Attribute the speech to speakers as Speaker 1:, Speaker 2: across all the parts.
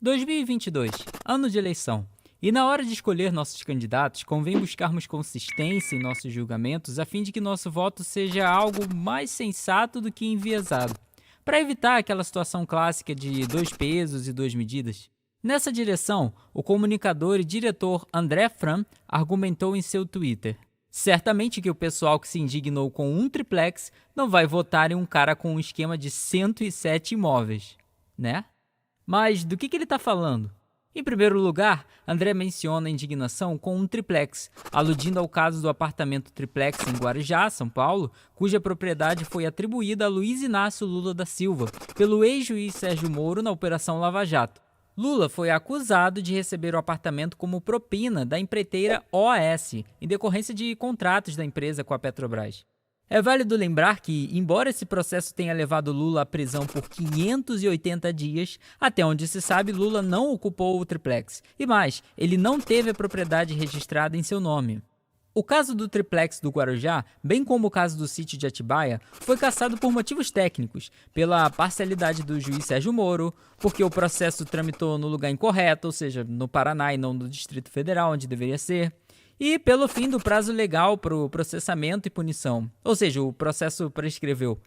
Speaker 1: 2022, ano de eleição. E na hora de escolher nossos candidatos, convém buscarmos consistência em nossos julgamentos a fim de que nosso voto seja algo mais sensato do que enviesado, para evitar aquela situação clássica de dois pesos e duas medidas. Nessa direção, o comunicador e diretor André Fran argumentou em seu Twitter: certamente que o pessoal que se indignou com um triplex não vai votar em um cara com um esquema de 107 imóveis, né? Mas do que ele está falando? Em primeiro lugar, André menciona a indignação com um triplex, aludindo ao caso do apartamento triplex em Guarujá, São Paulo, cuja propriedade foi atribuída a Luiz Inácio Lula da Silva, pelo ex-juiz Sérgio Moro na Operação Lava Jato. Lula foi acusado de receber o apartamento como propina da empreiteira OAS, em decorrência de contratos da empresa com a Petrobras. É válido lembrar que, embora esse processo tenha levado Lula à prisão por 580 dias, até onde se sabe, Lula não ocupou o triplex. E mais, ele não teve a propriedade registrada em seu nome. O caso do triplex do Guarujá, bem como o caso do sítio de Atibaia, foi cassado por motivos técnicos, pela parcialidade do juiz Sérgio Moro, porque o processo tramitou no lugar incorreto, ou seja, no Paraná e não no Distrito Federal, onde deveria ser, e pelo fim do prazo legal para o processamento e punição, ou seja, o processo prescreveu.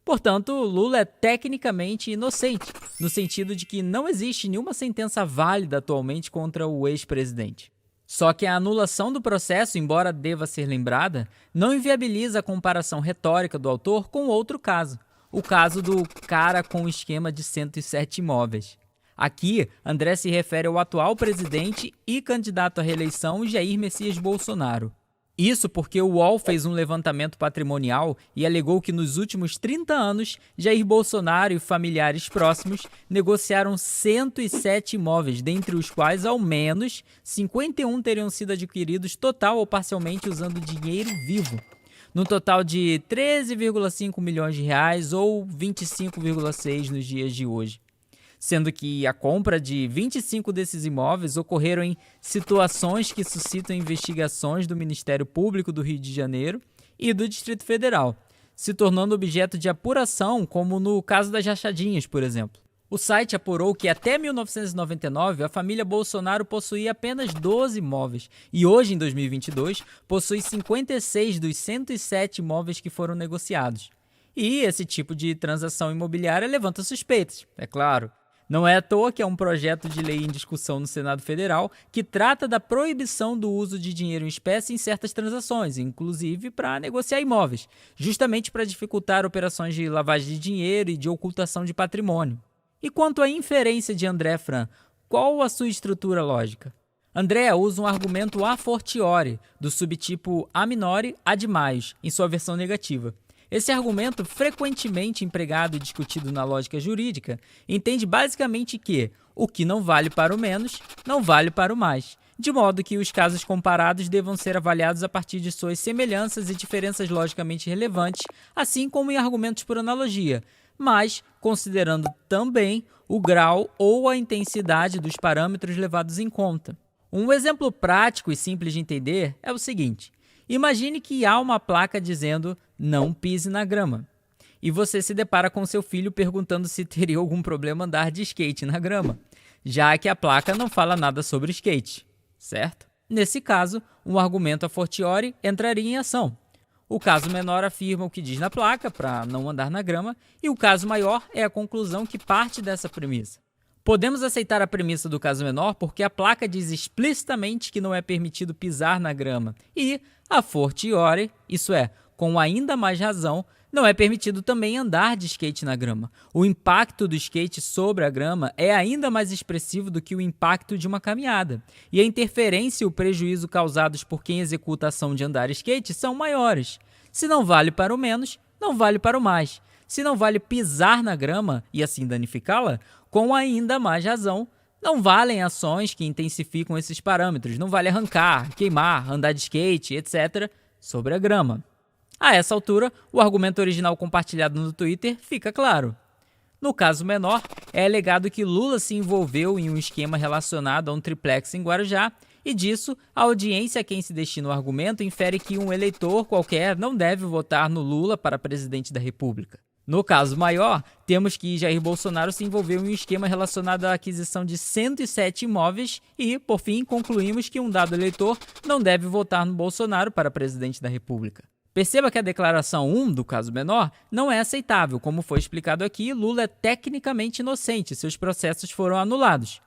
Speaker 1: Portanto, Lula é tecnicamente inocente, no sentido de que não existe nenhuma sentença válida atualmente contra o ex-presidente. Só que a anulação do processo, embora deva ser lembrada, não inviabiliza a comparação retórica do autor com outro caso, o caso do cara com o esquema de 107 imóveis. Aqui, André se refere ao atual presidente e candidato à reeleição Jair Messias Bolsonaro. Isso porque o UOL fez um levantamento patrimonial e alegou que nos últimos 30 anos, Jair Bolsonaro e familiares próximos negociaram 107 imóveis, dentre os quais, ao menos, 51 teriam sido adquiridos total ou parcialmente usando dinheiro vivo, num total de 13,5 milhões de reais ou 25,6 nos dias de hoje. Sendo que a compra de 25 desses imóveis ocorreram em situações que suscitam investigações do Ministério Público do Rio de Janeiro e do Distrito Federal, se tornando objeto de apuração, como no caso das rachadinhas, por exemplo. O site apurou que até 1999 a família Bolsonaro possuía apenas 12 imóveis e hoje, em 2022, possui 56 dos 107 imóveis que foram negociados. E esse tipo de transação imobiliária levanta suspeitas, é claro. Não é à toa que é um projeto de lei em discussão no Senado Federal que trata da proibição do uso de dinheiro em espécie em certas transações, inclusive para negociar imóveis, justamente para dificultar operações de lavagem de dinheiro e de ocultação de patrimônio. E quanto à inferência de André Fran, qual a sua estrutura lógica? André usa um argumento a fortiori, do subtipo a minori ad maius, em sua versão negativa. Esse argumento, frequentemente empregado e discutido na lógica jurídica, entende basicamente que o que não vale para o menos, não vale para o mais, de modo que os casos comparados devam ser avaliados a partir de suas semelhanças e diferenças logicamente relevantes, assim como em argumentos por analogia, mas considerando também o grau ou a intensidade dos parâmetros levados em conta. Um exemplo prático e simples de entender é o seguinte: imagine que há uma placa dizendo "não pise na grama", e você se depara com seu filho perguntando se teria algum problema andar de skate na grama, já que a placa não fala nada sobre skate, certo? Nesse caso, um argumento a fortiori entraria em ação. O caso menor afirma o que diz na placa para não andar na grama, e o caso maior é a conclusão que parte dessa premissa. Podemos aceitar a premissa do caso menor porque a placa diz explicitamente que não é permitido pisar na grama e, a fortiori, isso é, com ainda mais razão, não é permitido também andar de skate na grama. O impacto do skate sobre a grama é ainda mais expressivo do que o impacto de uma caminhada, e a interferência e o prejuízo causados por quem executa a ação de andar skate são maiores. Se não vale para o menos, não vale para o mais. Se não vale pisar na grama e assim danificá-la, com ainda mais razão, não valem ações que intensificam esses parâmetros, não vale arrancar, queimar, andar de skate, etc., sobre a grama. A essa altura, o argumento original compartilhado no Twitter fica claro. No caso menor, é alegado que Lula se envolveu em um esquema relacionado a um triplex em Guarujá e disso, a audiência a quem se destina o argumento infere que um eleitor qualquer não deve votar no Lula para presidente da República. No caso maior, temos que Jair Bolsonaro se envolveu em um esquema relacionado à aquisição de 107 imóveis e, por fim, concluímos que um dado eleitor não deve votar no Bolsonaro para presidente da República. Perceba que a declaração 1, do caso menor, não é aceitável. Como foi explicado aqui, Lula é tecnicamente inocente, seus processos foram anulados.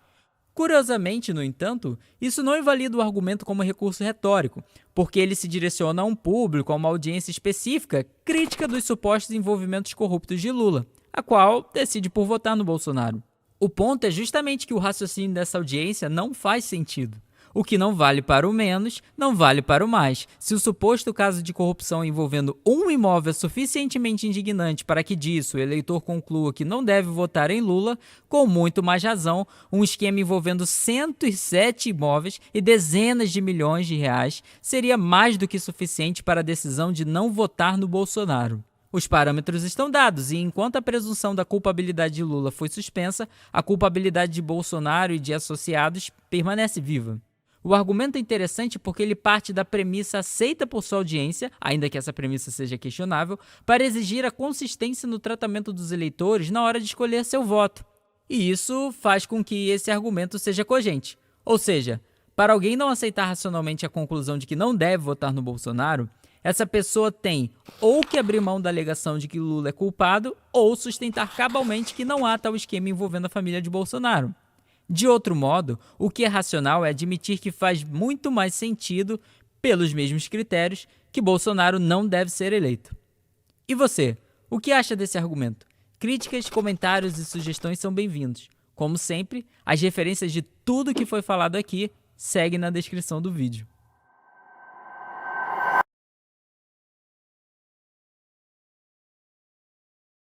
Speaker 1: Curiosamente, no entanto, isso não invalida o argumento como recurso retórico, porque ele se direciona a um público, a uma audiência específica, crítica dos supostos envolvimentos corruptos de Lula, a qual decide por votar no Bolsonaro. O ponto é justamente que o raciocínio dessa audiência não faz sentido. O que não vale para o menos, não vale para o mais. Se o suposto caso de corrupção envolvendo um imóvel é suficientemente indignante para que disso o eleitor conclua que não deve votar em Lula, com muito mais razão, um esquema envolvendo 107 imóveis e dezenas de milhões de reais seria mais do que suficiente para a decisão de não votar no Bolsonaro. Os parâmetros estão dados e, enquanto a presunção da culpabilidade de Lula foi suspensa, a culpabilidade de Bolsonaro e de associados permanece viva. O argumento é interessante porque ele parte da premissa aceita por sua audiência, ainda que essa premissa seja questionável, para exigir a consistência no tratamento dos eleitores na hora de escolher seu voto. E isso faz com que esse argumento seja cogente. Ou seja, para alguém não aceitar racionalmente a conclusão de que não deve votar no Bolsonaro, essa pessoa tem ou que abrir mão da alegação de que Lula é culpado ou sustentar cabalmente que não há tal esquema envolvendo a família de Bolsonaro. De outro modo, o que é racional é admitir que faz muito mais sentido, pelos mesmos critérios, que Bolsonaro não deve ser eleito. E você, o que acha desse argumento? Críticas, comentários e sugestões são bem-vindos. Como sempre, as referências de tudo que foi falado aqui seguem na descrição do vídeo.